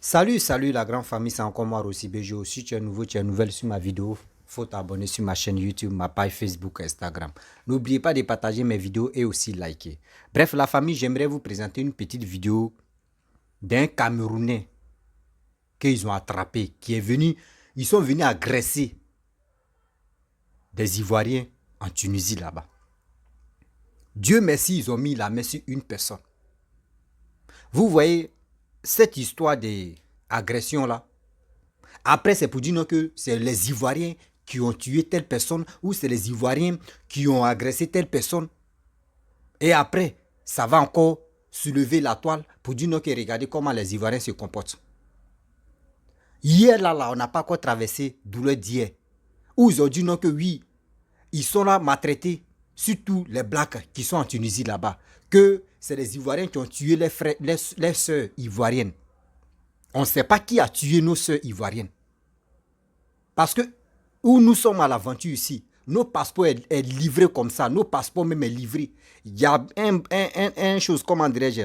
Salut la grande famille, c'est encore moi Rossi Bejo. Si tu es nouveau, tu es nouvelle sur ma vidéo, faut t'abonner sur ma chaîne YouTube, ma page Facebook, Instagram. N'oubliez pas de partager mes vidéos et aussi liker. Bref, la famille, j'aimerais vous présenter une petite vidéo d'un Camerounais qu'ils ont attrapé, qui est venu, ils sont venus agresser des Ivoiriens en Tunisie là-bas. Dieu merci, ils ont mis la main sur une personne. Vous voyez, cette histoire d'agression là, après c'est pour dire non, que c'est les Ivoiriens qui ont tué telle personne ou c'est les Ivoiriens qui ont agressé telle personne. Et après, ça va encore soulever la toile pour dire non, que regardez comment les Ivoiriens se comportent. Hier là, on n'a pas encore traversé douleur d'hier. Où ils ont dit non que oui, ils sont là maltraités, surtout les Blacks qui sont en Tunisie là-bas, que c'est les Ivoiriens qui ont tué les frères, les sœurs ivoiriennes. On ne sait pas qui a tué nos sœurs ivoiriennes. Parce que où nous sommes à l'aventure ici, nos passeports est livré comme ça, nos passeports même est livré. Il y a un chose, comment dirais-je,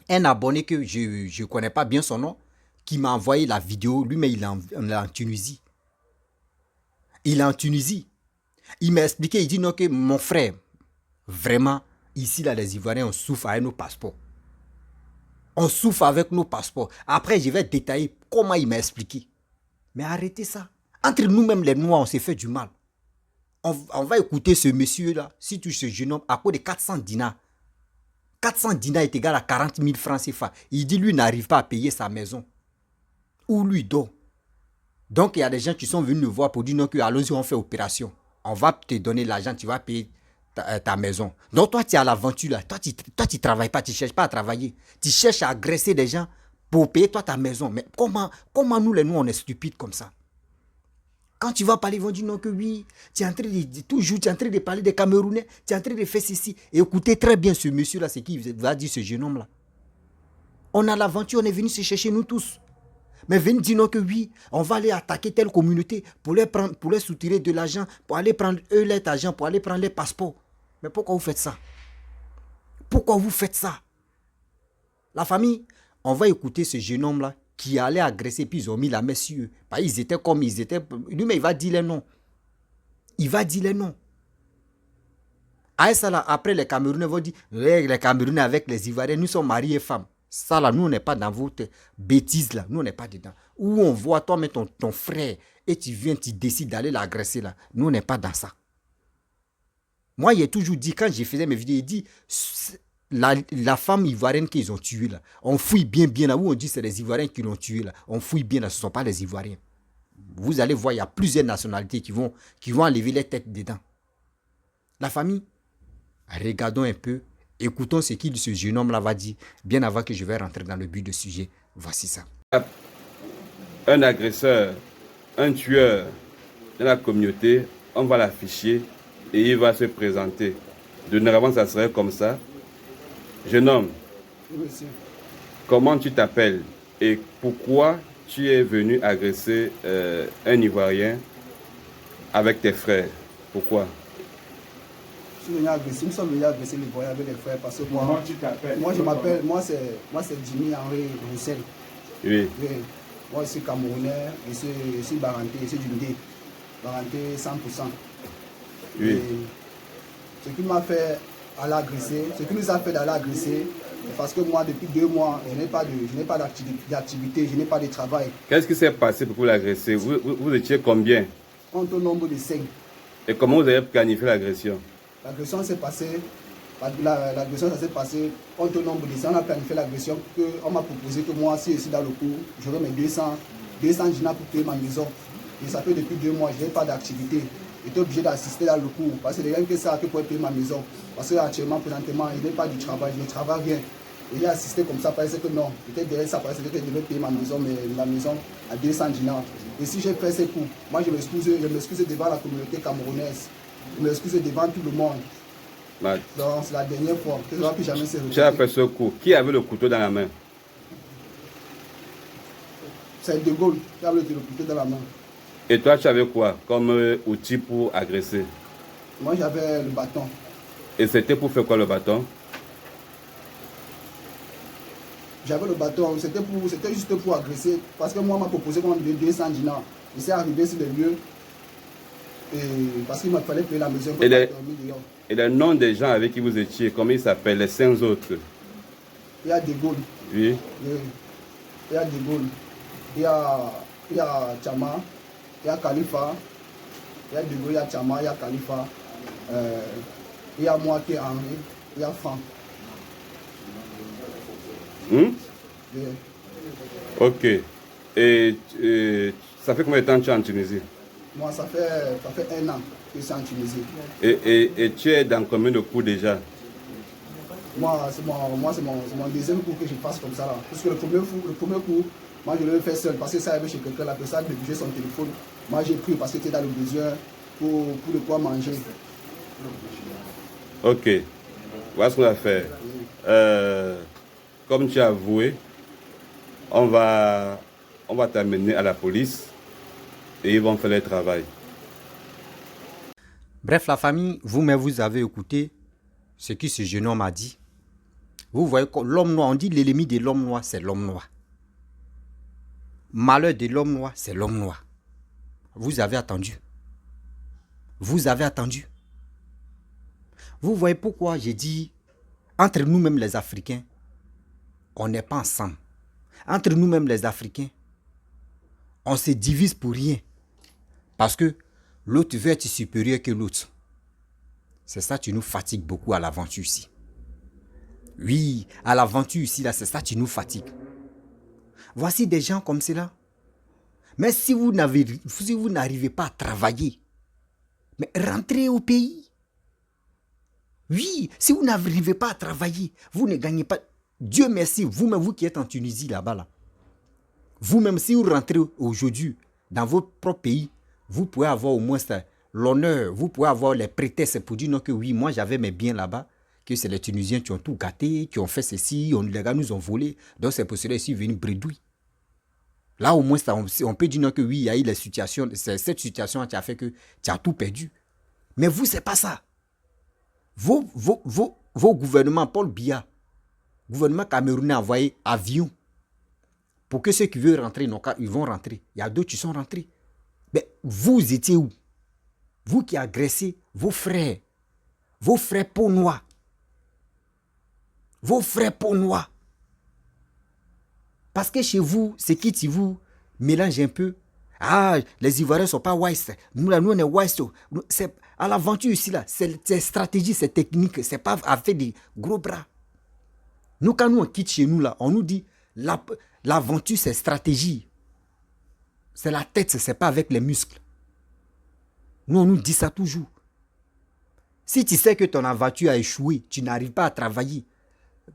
un abonné que je ne connais pas bien son nom, qui m'a envoyé la vidéo, lui mais il est en Tunisie. Il est en Tunisie. Il m'a expliqué, il dit non que mon frère, vraiment, ici là les Ivoiriens, on souffre avec nos passeports. On souffre avec nos passeports. Après, je vais détailler comment il m'a expliqué. Mais arrêtez ça. Entre nous-mêmes, les Noirs, on s'est fait du mal. On va écouter ce monsieur-là, si tu ce jeune homme, à cause de 400 dinars. 400 dinars est égal à 40 000 francs CFA. Il dit, lui, n'arrive pas à payer sa maison. Où lui dort. Donc, il y a des gens qui sont venus le voir pour dire, non, que allons-y, on fait opération. On va te donner l'argent, tu vas payer ta maison. Donc, toi, tu es à l'aventure, là. Toi, tu ne travailles pas, tu ne cherches pas à travailler. Tu cherches à agresser des gens pour payer toi ta maison. Mais comment nous, les Noirs, on est stupides comme ça? Quand tu vas parler, ils vont dire non que oui, tu es en train de parler des Camerounais, tu es en train de faire ceci. Et écoutez très bien ce monsieur-là, c'est qui va dire ce jeune homme-là. On a l'aventure, on est venu se chercher nous tous. Mais venez dire non que oui, on va aller attaquer telle communauté pour les soutirer de l'argent, pour aller prendre eux leur argent, pour aller prendre les passeports. Mais pourquoi vous faites ça? Pourquoi vous faites ça? La famille, on va écouter ce jeune homme-là qui allait agresser, puis ils ont mis la main sur eux. Ils étaient comme ils étaient. Lui, mais il va dire les noms. Il va dire les noms. À ça, là, après, les Camerounais vont dire, les Camerounais avec les Ivoiriens, nous sommes mariés et femmes. Ça, là, nous, on n'est pas dans votre bêtise, là. Nous, on n'est pas dedans. Où on voit toi, mais ton frère, et tu viens, tu décides d'aller l'agresser, là. Nous, on n'est pas dans ça. Moi, il a toujours dit, quand je faisais mes vidéos, il dit, la femme ivoirienne qu'ils ont tuée là, on fouille bien là, où on dit c'est les Ivoiriens qui l'ont tuée là, on fouille bien là, ce ne sont pas les Ivoiriens. Vous allez voir, il y a plusieurs nationalités qui vont enlever les têtes dedans. La famille, regardons un peu, écoutons ce que ce jeune homme là va dire, bien avant que je vais rentrer dans le but du sujet. Voici ça. Un agresseur, un tueur dans la communauté, on va l'afficher et il va se présenter. Dorénavant, ça serait comme ça. Jeune homme, Monsieur. comment tu t'appelles et pourquoi tu es venu agresser un Ivoirien avec tes frères? Pourquoi? Nous sommes venus agresser l'Ivoirien avec les frères parce que Comment tu t'appelles? moi c'est Jimmy Henri Roussel. Oui. Oui. Moi je suis Camerounais, je suis Baranté, je suis Dundé. Baranté 100%. Oui. Et ce qui m'a fait aller agresser, ce qui nous a fait d'aller agresser, parce que moi depuis 2 mois, je n'ai pas d'activité, je n'ai pas de travail. Qu'est-ce qui s'est passé pour l'agresser? Vous étiez combien? On est au nombre de 5. Et comment vous avez planifié l'agression? L'agression s'est passée, ça s'est passé, on est au nombre de 5. On a planifié l'agression, on m'a proposé que moi, si je suis dans le cours, j'aurai mes 200 dinars pour payer ma maison. Et ça fait depuis 2 mois, je n'ai pas d'activité. J'étais obligé d'assister dans le cours parce que les gens que ça que pour payer ma maison. Parce que actuellement, présentement, il n'est pas du travail, je ne travaille rien. Et j'ai assisté comme ça, parce que non, peut-être derrière ça, parce que je devais payer ma maison, mais la maison à 200 dinars. Et si j'ai fait ces coups, moi je m'excuse devant la communauté camerounaise. Je m'excuse devant tout le monde. Bah, Donc c'est la dernière fois que je ne vais plus jamais se tu as fait ce coup. Qui avait le couteau dans la main? C'est De Gaulle qui avait le couteau dans la main. Et toi, tu avais quoi comme outil pour agresser? Moi j'avais le bâton. Et c'était pour faire quoi le bâton? J'avais le bâton, c'était juste pour agresser. Parce que moi, on m'a proposé qu'on me donne 200 dinars. Je suis arrivé sur le lieu. Et parce qu'il m'a fallu payer la maison. Et les noms des gens avec qui vous étiez, comment ils s'appellent, les 5 autres? Il y a De Gaulle. Oui. Il y a De Gaulle. Il y a Chama. Il y a Khalifa. Il y a De Gaulle, il y a Chama, il y a Khalifa. Il y a moi qui est Henri. Il y a Franck. Oui. Ok. Et ça fait combien de temps que tu es en Tunisie? Moi, ça fait 1 an que je suis en Tunisie. Et tu es dans combien de coups déjà? Moi, c'est mon deuxième coup que je passe comme ça là. Parce que le premier coup, moi je l'ai fait seul parce que ça arrivait chez quelqu'un, la personne a négligé son téléphone. Moi j'ai pris parce que tu es dans le besoin pour de quoi manger. Ok. Voilà ce qu'on va faire. Comme tu as avoué, on va t'amener à la police et ils vont faire le travail. Bref, la famille, vous-même, vous avez écouté ce que ce jeune homme a dit. Vous voyez, l'homme noir, on dit l'ennemi de l'homme noir, c'est l'homme noir. Malheur de l'homme noir, c'est l'homme noir. Vous avez attendu. Vous avez attendu. Vous voyez pourquoi j'ai dit, entre nous-mêmes les Africains, on n'est pas ensemble. Entre nous-mêmes les Africains, on se divise pour rien. Parce que l'autre veut être supérieur que l'autre. C'est ça qui nous fatigue beaucoup à l'aventure ici. Oui, à l'aventure ici, là, c'est ça qui nous fatigue. Voici des gens comme cela. Mais si vous n'arrivez pas à travailler, mais rentrez au pays. Oui, si vous n'arrivez pas à travailler, vous ne gagnez pas. Dieu merci, vous-même, vous qui êtes en Tunisie là-bas, là. Vous-même, si vous rentrez aujourd'hui dans votre propre pays, vous pouvez avoir au moins l'honneur, vous pouvez avoir les prétextes pour dire non que oui, moi j'avais mes biens là-bas, que c'est les Tunisiens qui ont tout gâté, qui ont fait ceci, les gars nous ont volé, donc c'est pour cela qu'ils sont venus bredouille. Là au moins on peut dire non que oui, il y a eu les situations, c'est cette situation qui a fait que tu as tout perdu. Mais vous, c'est pas ça. Vos gouvernements, Paul Biya, gouvernement camerounais a envoyé avion pour que ceux qui veulent rentrer, ils vont rentrer. Il y a d'autres qui sont rentrés. Mais vous étiez où? Vous qui agressez vos frères peau noire. Vos frères peau noire. Parce que chez vous, c'est qui vous mélange un peu. Ah, les Ivoiriens ne sont pas wise. Nous, là, nous, on est wise. C'est, à l'aventure ici, là, c'est stratégie, c'est technique. C'est pas avec des gros bras. Nous, quand nous, on quitte chez nous, là, on nous dit, l'aventure, c'est stratégie. C'est la tête, c'est pas avec les muscles. Nous, on nous dit ça toujours. Si tu sais que ton aventure a échoué, tu n'arrives pas à travailler,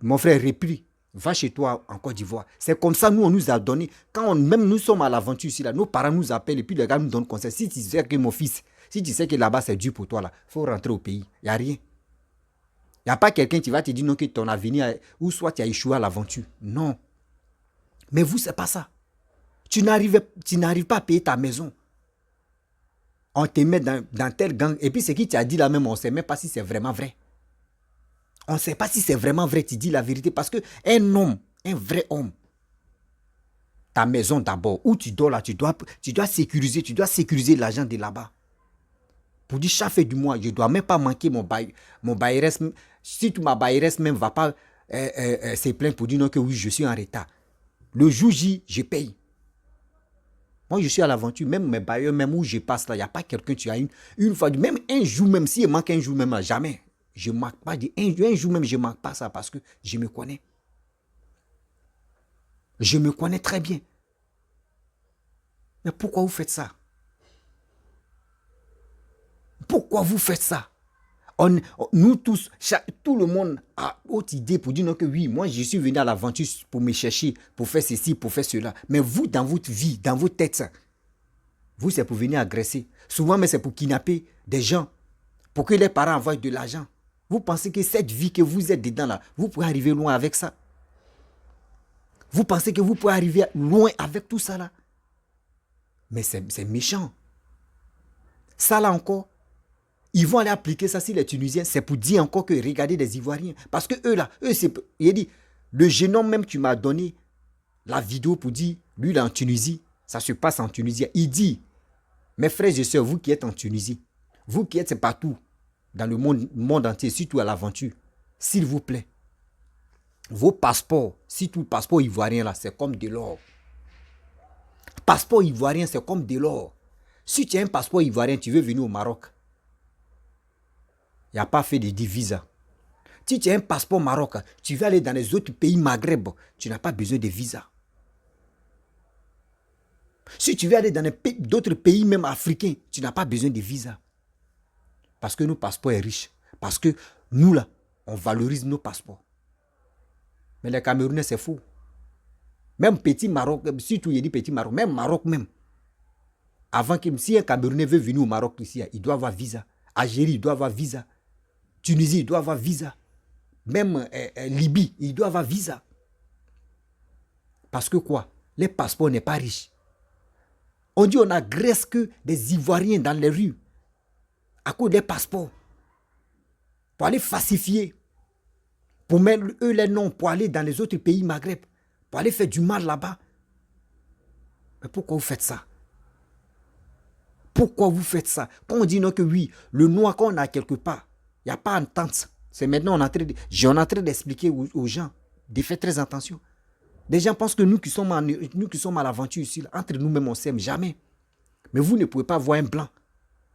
mon frère, repris, va chez toi en Côte d'Ivoire. C'est comme ça, nous, on nous a donné. Quand même nous sommes à l'aventure ici, là, nos parents nous appellent et puis les gars nous donnent conseil. Si tu sais que mon fils, si tu sais que là-bas c'est dur pour toi, il faut rentrer au pays. Il n'y a rien. Il n'y a pas quelqu'un qui va te dire non, que ton avenir, ou soit tu as échoué à l'aventure. Non. Mais vous, c'est pas ça. Tu n'arrives pas à payer ta maison. On te met dans tel gang. Et puis, ce qui t'a dit là même, on ne sait même pas si c'est vraiment vrai. On ne sait pas si c'est vraiment vrai, tu dis la vérité. Parce qu'un homme, un vrai homme, ta maison d'abord, où tu dors là, tu dois sécuriser l'argent de là-bas. Pour dire, chaque fin du mois, je ne dois même pas manquer mon bailleresse. Si ma bailleresse même ne va pas se plaindre pour dire non que oui, je suis en retard. Le jour J, je paye. Moi, je suis à l'aventure, même mes bailleurs, même où je passe là, il n'y a pas quelqu'un qui a une fois, même un jour, même s'il manque un jour, même là, jamais. Je ne manque pas, un jour même, je ne manque pas ça parce que je me connais. Je me connais très bien. Mais pourquoi vous faites ça? Pourquoi vous faites ça? Nous tous, tout le monde a autre idée pour dire non que oui, moi je suis venu à l'aventure pour me chercher, pour faire ceci, pour faire cela. Mais vous, dans votre vie, dans votre tête, vous c'est pour venir agresser. Souvent, mais c'est pour kidnapper des gens, pour que les parents envoient de l'argent. Vous pensez que cette vie que vous êtes dedans là, vous pouvez arriver loin avec ça? Vous pensez que vous pouvez arriver loin avec tout ça là? Mais c'est méchant. Ça là encore, ils vont aller appliquer ça sur les Tunisiens. C'est pour dire encore que regardez les Ivoiriens. Parce que eux là, il dit, Le jeune homme même qui m'a donné la vidéo pour dire, lui, il est en Tunisie, ça se passe en Tunisie. Il dit, mes frères et sœurs, vous qui êtes en Tunisie, vous qui êtes partout, dans le monde entier, surtout à l'aventure, s'il vous plaît, vos passeports, surtout le passeport ivoirien là, c'est comme de l'or. Passeport ivoirien, c'est comme de l'or. Si tu as un passeport ivoirien, tu veux venir au Maroc, il n'y a pas fait de visa. Si tu as un passeport Maroc, tu veux aller dans les autres pays Maghreb, tu n'as pas besoin de visa. Si tu veux aller dans d'autres pays, même africains, tu n'as pas besoin de visa. Parce que nos passeports sont riches. Parce que nous, là, on valorise nos passeports. Mais les Camerounais, c'est faux. Même petit Maroc, surtout il dit petit Maroc, même Maroc même. Avant que si un Camerounais veut venir au Maroc ici, il doit avoir visa. Algérie, il doit avoir visa. Tunisie, il doit avoir visa. Même Libye, il doit avoir visa. Parce que quoi? Les passeports n'est pas riches. On dit on n'agresse que des Ivoiriens dans les rues à cause des passeports. Pour aller falsifier. Pour mettre eux les noms, pour aller dans les autres pays Maghreb. Pour aller faire du mal là-bas. Mais pourquoi vous faites ça? Pourquoi vous faites ça? Quand on dit non que oui, le noir qu'on a quelque part, il n'y a pas entente. C'est maintenant on est en train d'expliquer aux gens, de faire très attention. Des gens pensent que nous qui sommes à l'aventure ici, là, entre nous-mêmes on s'aime jamais. Mais vous ne pouvez pas voir un blanc.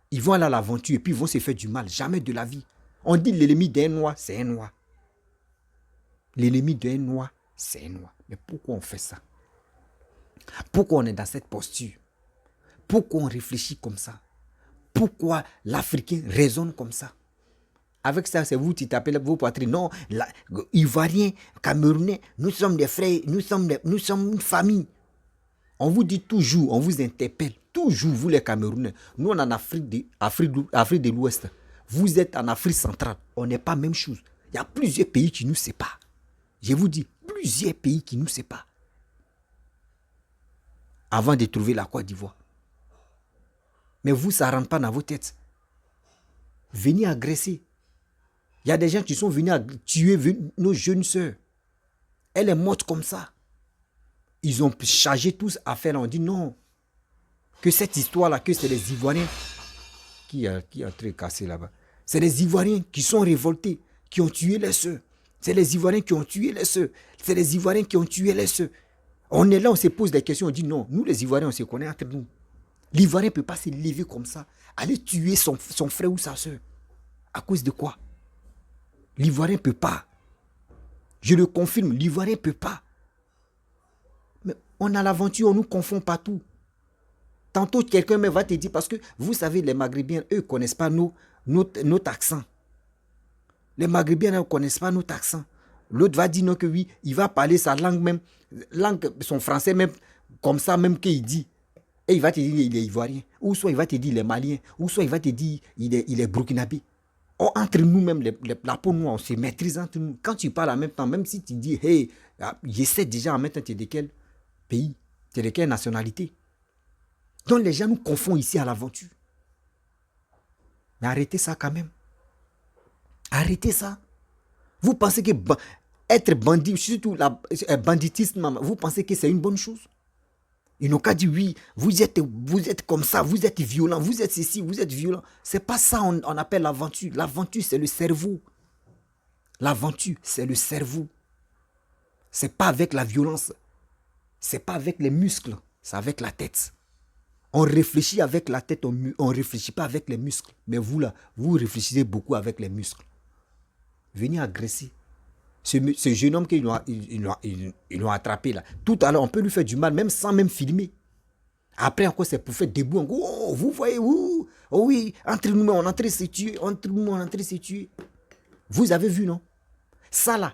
Ils vont aller à l'aventure et puis ils vont se faire du mal. Jamais de la vie. On dit l'ennemi d'un noir, c'est un noir. L'ennemi d'un noir, c'est un noir. Mais pourquoi on fait ça? Pourquoi on est dans cette posture? Pourquoi on réfléchit comme ça? Pourquoi l'Africain raisonne comme ça? Avec ça, c'est vous qui tapez vos poitrines. Non, Ivoiriens, Camerounais, nous sommes des frères, nous sommes une famille. On vous dit toujours, on vous interpelle, toujours, vous les Camerounais. Nous, on est en Afrique de l'Ouest. Vous êtes en Afrique centrale. On n'est pas la même chose. Il y a plusieurs pays qui nous séparent. Je vous dis, plusieurs pays qui nous séparent. Avant de trouver la Côte d'Ivoire. Mais vous, ça ne rentre pas dans vos têtes. Venez agresser. Il y a des gens qui sont venus tuer nos jeunes sœurs. Elle est morte comme ça. Ils ont chargé tous à faire. On dit non. Que cette histoire-là, que c'est les Ivoiriens qui a très cassé là-bas. C'est les Ivoiriens qui sont révoltés, qui ont tué les sœurs. C'est les Ivoiriens qui ont tué les sœurs. C'est les Ivoiriens qui ont tué les sœurs. On est là, on se pose des questions, on dit non. Nous, les Ivoiriens, on se connaît entre nous. L'Ivoirien ne peut pas se lever comme ça, aller tuer son frère ou sa sœur. À cause de quoi? L'Ivoirien ne peut pas. Je le confirme, l'Ivoirien ne peut pas. Mais on a l'aventure, on nous confond partout. Tantôt, quelqu'un va te dire, parce que vous savez, les Maghrébiens, eux, ne connaissent pas notre accent. Les Maghrébiens ne connaissent pas notre accent. L'autre va dire non que oui, il va parler sa langue même, son français même, comme ça même qu'il dit. Et il va te dire il est Ivoirien. Ou soit il va te dire il est Malien. Ou soit il va te dire il est Burkinabé. Or, entre nous-mêmes, la peau noire, on se maîtrise entre nous. Quand tu parles en même temps, même si tu dis, hey, j'essaie déjà en même temps, tu es de quel pays? Tu es de quelle nationalité? Donc les gens nous confondent ici à l'aventure. Mais arrêtez ça quand même. Arrêtez ça. Vous pensez que être bandit, surtout le banditisme, vous pensez que c'est une bonne chose? Ils n'ont qu'à dire oui, vous êtes comme ça, vous êtes violent, vous êtes ceci, vous êtes violent. C'est pas ça on appelle l'aventure. L'aventure, c'est le cerveau. L'aventure, c'est le cerveau. C'est pas avec la violence. C'est pas avec les muscles. C'est avec la tête. On réfléchit avec la tête, on ne réfléchit pas avec les muscles. Mais vous là, vous réfléchissez beaucoup avec les muscles. Venez agresser. Ce jeune homme qu'ils l'ont attrapé là. Tout à l'heure, on peut lui faire du mal, même sans même filmer. Après encore, c'est pour faire debout. Oh, vous voyez, oh oui, entre nous, on est en train de se tuer. Entre nous, on est en train de se tuer. Vous avez vu, non? Ça là,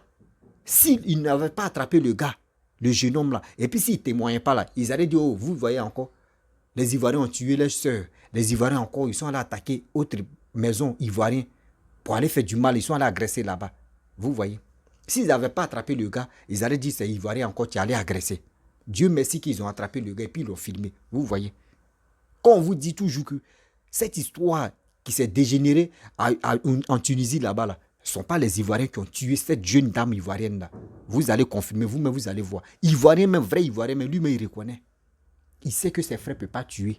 s'ils n'avaient pas attrapé le gars, le jeune homme là, et puis s'ils ne témoignaient pas là, ils allaient dire, oh, vous voyez encore, les Ivoiriens ont tué leurs sœurs. Les Ivoiriens encore, ils sont allés attaquer autre maison ivoirienne pour aller faire du mal. Ils sont allés agresser là-bas. Vous voyez? S'ils n'avaient pas attrapé le gars, ils allaient dire c'est Ivoirien encore qui allait agresser. Dieu merci qu'ils ont attrapé le gars et puis ils l'ont filmé. Vous voyez? Quand on vous dit toujours que cette histoire qui s'est dégénérée en Tunisie là-bas, là, Ce ne sont pas les Ivoiriens qui ont tué cette jeune dame ivoirienne-là. Vous allez confirmer, vous-même, vous allez voir. Ivoirien, même vrai Ivoirien, mais lui-même, il reconnaît. Il sait que ses frères ne peuvent pas tuer.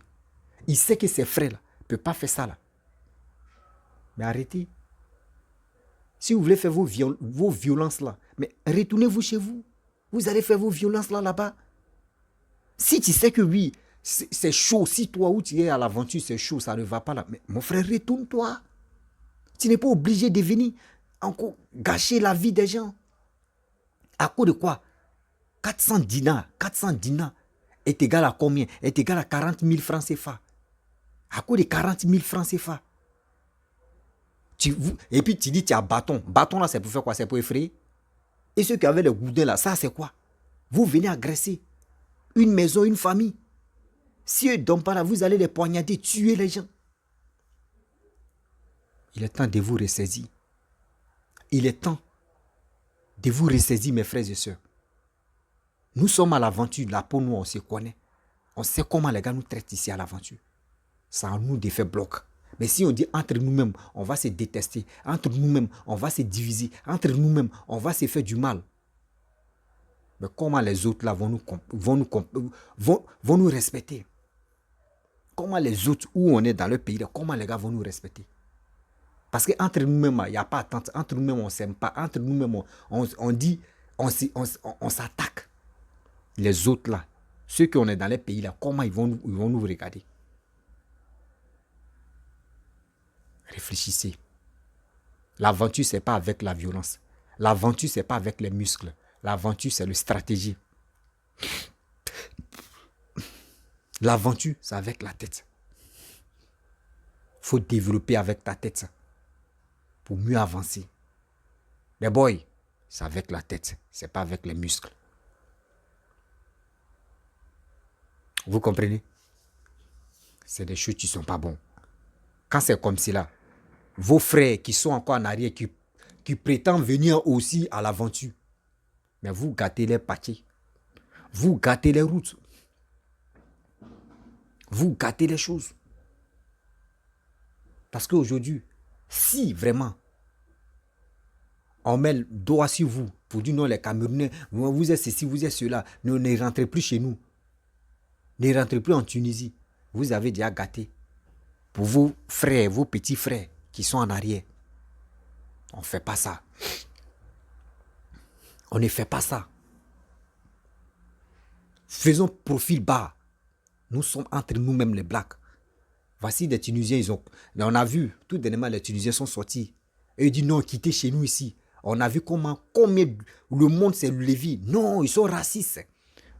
Il sait que ses frères ne peuvent pas faire ça. Là. Mais arrêtez. Si vous voulez faire vos violences là, mais retournez-vous chez vous. Vous allez faire vos violences là-bas. Si tu sais que oui, c'est chaud, si toi où tu es à l'aventure, c'est chaud, ça ne va pas là. Mais mon frère, retourne-toi. Tu n'es pas obligé de venir encore gâcher la vie des gens. À cause de quoi? 400 dinars est égal à combien? Est égal à 40 000 francs CFA. À cause de 40 000 francs CFA. Et puis tu dis tu as bâton. Bâton là, c'est pour faire quoi? C'est pour effrayer. Et ceux qui avaient le goudin là, ça c'est quoi? Vous venez agresser une maison, une famille. Si eux ne donnent pas là, vous allez les poignarder, tuer les gens. Il est temps de vous ressaisir. Il est temps de vous ressaisir, mes frères et sœurs. Nous sommes à l'aventure, là pour nous, on se connaît. On sait comment les gars nous traitent ici à l'aventure. Ça nous défait bloc. Mais si on dit entre nous-mêmes, on va se détester. Entre nous-mêmes, on va se diviser. Entre nous-mêmes, on va se faire du mal. Mais comment les autres là vont nous respecter? Comment les autres, où on est dans le pays, là, comment les gars vont nous respecter? Parce qu'entre nous-mêmes, il n'y a pas attente. Entre nous-mêmes, on ne s'aime pas. Entre nous-mêmes, on dit, on s'attaque. Les autres là, ceux qui sont dans les pays là, comment ils vont nous regarder? Réfléchissez. L'aventure, ce n'est pas avec la violence. L'aventure, ce n'est pas avec les muscles. L'aventure, c'est la stratégie. L'aventure, c'est avec la tête. Il faut développer avec ta tête pour mieux avancer. Mais boy, c'est avec la tête, c'est pas avec les muscles. Vous comprenez? C'est des choses qui ne sont pas bonnes. Quand c'est comme cela, vos frères qui sont encore en arrière, qui prétendent venir aussi à l'aventure, mais vous gâtez les paquets. Vous gâtez les routes. Vous gâtez les choses. Parce qu'aujourd'hui, si vraiment on met le doigt sur vous pour dire non, les Camerounais, vous êtes ceci, vous êtes cela, ne rentrez plus chez nous. Ne rentrez plus en Tunisie. Vous avez déjà gâté. Pour vos frères, vos petits frères qui sont en arrière. On ne fait pas ça. On ne fait pas ça. Faisons profil bas. Nous sommes entre nous-mêmes les Blacks. Voici des Tunisiens, on a vu, tout dernièrement, les Tunisiens sont sortis. Et ils disent non, quittez chez nous ici. On a vu combien le monde s'est levé. Non, ils sont racistes.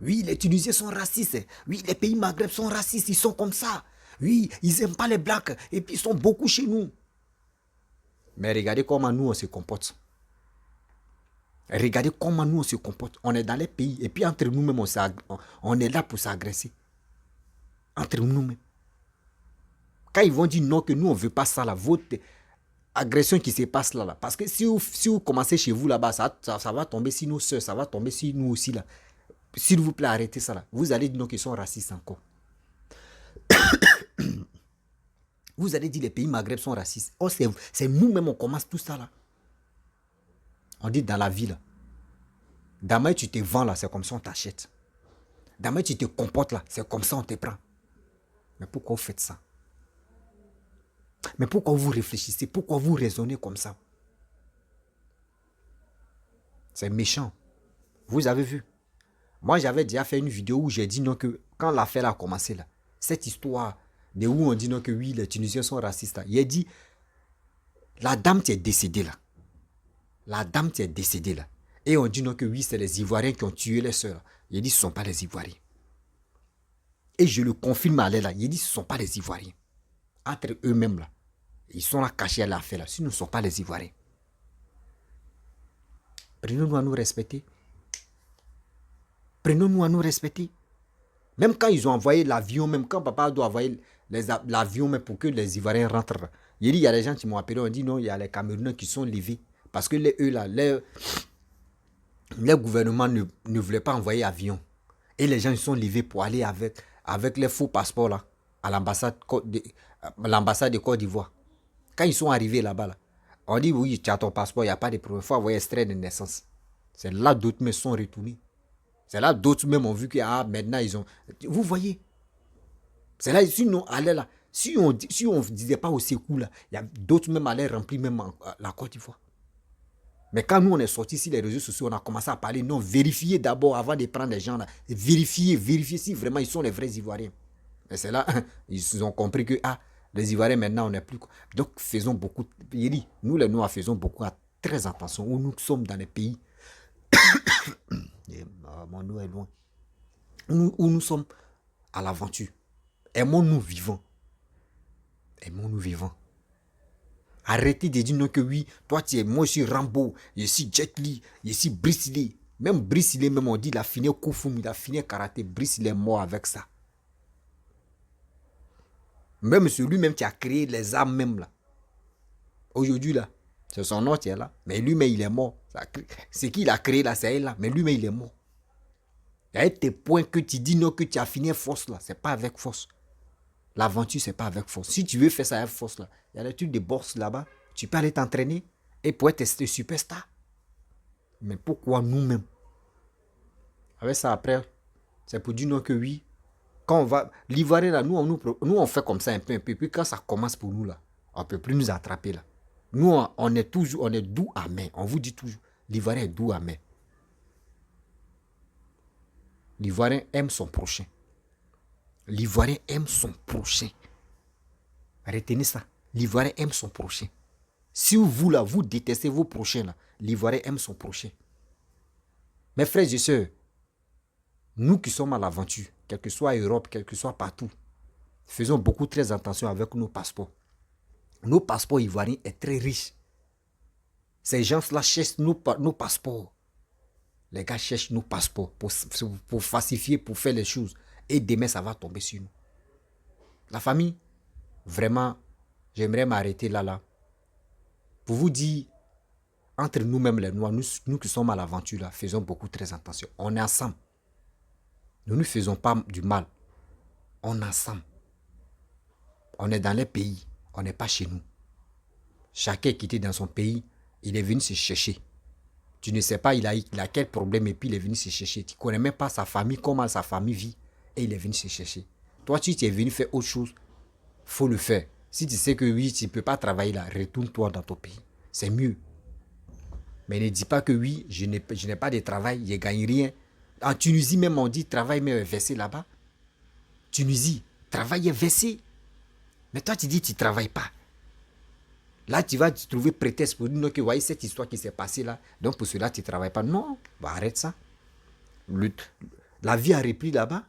Oui, les Tunisiens sont racistes. Oui, les pays Maghreb sont racistes, ils sont comme ça. Oui, ils n'aiment pas les Blacks. Et puis ils sont beaucoup chez nous. Mais regardez comment nous on se comporte. Regardez comment nous on se comporte. On est dans les pays. Et puis entre nous-mêmes, on est là pour s'agresser. Entre nous-mêmes. Quand ils vont dire non, que nous on ne veut pas ça, là, votre agression qui se passe là. Parce que si vous commencez chez vous là-bas, ça va tomber sur nos soeurs, ça va tomber sur nous aussi là. S'il vous plaît, arrêtez ça là. Vous allez dire non, qu'ils sont racistes encore. Vous allez dire les pays Maghreb sont racistes. Oh, c'est nous-mêmes, on commence tout ça là. On dit dans la vie là. Demain, tu te vends là, c'est comme ça on t'achète. Demain, tu te comportes là, c'est comme ça on te prend. Mais pourquoi vous faites ça? Mais pourquoi vous réfléchissez? Pourquoi vous raisonnez comme ça? C'est méchant. Vous avez vu? Moi, j'avais déjà fait une vidéo où j'ai dit non que quand l'affaire a commencé là, cette histoire de où on dit non que oui, les Tunisiens sont racistes là, il a dit, la dame qui est décédée là. La dame qui est décédée là. Et on dit non que oui, c'est les Ivoiriens qui ont tué les sœurs. Il a dit, ce ne sont pas les Ivoiriens. Et je le confirme à l'air là. Il a dit, ce ne sont pas les Ivoiriens. Entre eux-mêmes là. Ils sont là cachés à l'affaire là. Ce ne sont pas les Ivoiriens. Prenons-nous à nous respecter. Prenons-nous à nous respecter. Même quand ils ont envoyé l'avion, même quand papa doit envoyer l'avion mais pour que les Ivoiriens rentrent. Il y a des gens qui m'ont appelé, on dit non, il y a les Camerounais qui sont levés. Parce que les gouvernements ne voulaient pas envoyer avion. Et les gens ils sont levés pour aller avec les faux passeports là, à l'ambassade de Côte d'Ivoire. Quand ils sont arrivés là-bas, là, On dit oui, tu as ton passeport, il n'y a pas de problème. Il faut avoir extrait de naissance. C'est là d'autres me sont retournés. C'est là d'autres même ont vu que maintenant ils ont... Vous voyez? C'est là, sinon, allez là. Si on ne disait pas au secours là, il y a d'autres même allaient remplir même la Côte d'Ivoire. Mais quand nous on est sortis sur les réseaux sociaux, on a commencé à parler, non, vérifiez d'abord avant de prendre les gens là. Vérifiez si vraiment ils sont les vrais Ivoiriens. Et c'est là, ils ont compris que les Ivoiriens maintenant on n'est plus. Donc faisons beaucoup, nous les Noirs faisons beaucoup, très attention, où nous sommes dans les pays, mon nom est loin, où nous sommes à l'aventure. Aimons-nous vivants. Aimons-nous vivants. Arrêtez de dire non que oui, toi tu es, moi je suis Rambo, je suis Jet Li, je suis Bruce Lee. Même Bruce Lee, même on dit, il a fini Kung-Fu, il a fini karaté. Bruce Lee est mort avec ça. Même celui-même qui a créé les armes même là. Aujourd'hui là, c'est son nom qui est là. Mais lui-même il est mort. C'est qui il a créé là, c'est elle là. Mais lui-même il est mort. Il y a tes points que tu dis non que tu as fini force là. C'est pas avec force. L'aventure, c'est pas avec force. Si tu veux faire ça avec force, là, il y a des trucs de bourse là-bas. Tu peux aller t'entraîner et pour être superstar. Mais pourquoi nous-mêmes? Avec ça, après, c'est pour dire non que oui. Quand on va... L'Ivoirien, là, nous, on fait comme ça un peu. Puis quand ça commence pour nous, là, on ne peut plus nous attraper, là. Nous, on est doux amer. On vous dit toujours, l'Ivoirien est doux amer. L'Ivoirien aime son prochain. L'Ivoirien aime son prochain. Retenez ça. L'Ivoirien aime son prochain. Si vous, là, vous détestez vos prochains, là, l'Ivoirien aime son prochain. Mes frères et sœurs, nous qui sommes à l'aventure, quelle que soit Europe, quel que soit partout, faisons beaucoup très attention avec nos passeports. Nos passeports ivoiriens sont très riches. Ces gens-là cherchent nos passeports. Les gars cherchent nos passeports pour falsifier, pour faire les choses. Et demain, ça va tomber sur nous. La famille, vraiment, j'aimerais m'arrêter là. Pour vous dire, entre nous-mêmes les Noirs, nous qui sommes à l'aventure, là, faisons beaucoup très attention. On est ensemble. Nous ne faisons pas du mal. On est ensemble. On est dans les pays. On n'est pas chez nous. Chacun est quitté dans son pays. Il est venu se chercher. Tu ne sais pas il a quel problème et puis il est venu se chercher. Tu ne connais même pas sa famille, comment sa famille vit. Et il est venu se chercher. Toi, si tu es venu faire autre chose, il faut le faire. Si tu sais que oui, tu ne peux pas travailler là, retourne-toi dans ton pays. C'est mieux. Mais ne dis pas que oui, je n'ai pas de travail, je ne gagne rien. En Tunisie même, on dit travail mais versé là-bas. Tunisie, travail est versé. Mais toi, tu dis que tu ne travailles pas. Là, tu vas te trouver prétexte pour dire que voyez cette histoire qui s'est passée là. Donc pour cela, tu ne travailles pas. Non, bah, arrête ça. La vie a repris là-bas.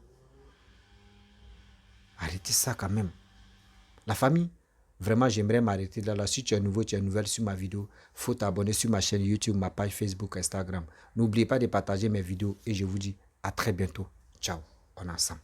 Arrêtez ça quand même. La famille, vraiment, j'aimerais m'arrêter là. Si tu es nouveau, tu es nouvelle sur ma vidéo, il faut t'abonner sur ma chaîne YouTube, ma page Facebook, Instagram. N'oubliez pas de partager mes vidéos et je vous dis à très bientôt. Ciao, on est ensemble.